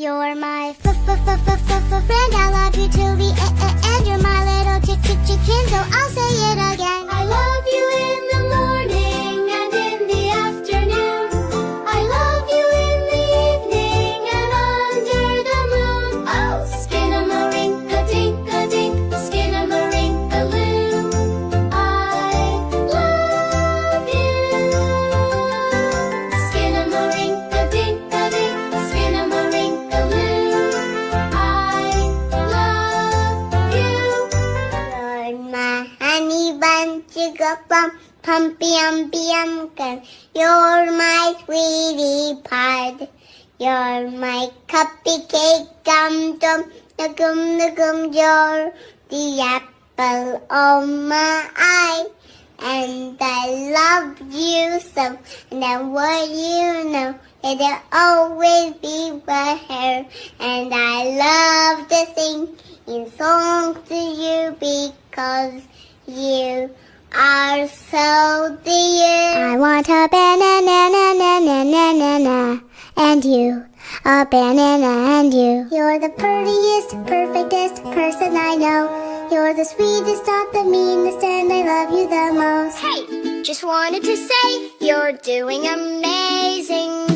You're my friend, I love you till the end. You're my little chicken, so I'll say it again. I love you in the morning and in the afternoon. I love you in the evening and under the moon. Oh, skin-a-ma-rink-a-dink-a-dink, skin-a-ma-rink-a-loo. I love you. Skin-a-ma-rink-a-dink-a-dink, skin-a-ma-rink-a-loo. I love you. You're my honey bun, sugar plum, pumpy umpy umpkin. You're my sweetie pie. You're my cupcake dum dum, nugum. You're the apple of my eye. And I love you so, and I want you know it'll always be right here. And I love to sing songs to you because you are so dear. I want a banana, and you, a banana and you. You're the prettiest, perfectest person I know. You're the sweetest, not the meanest, and I love you the most. Hey, just wanted to say you're doing amazing.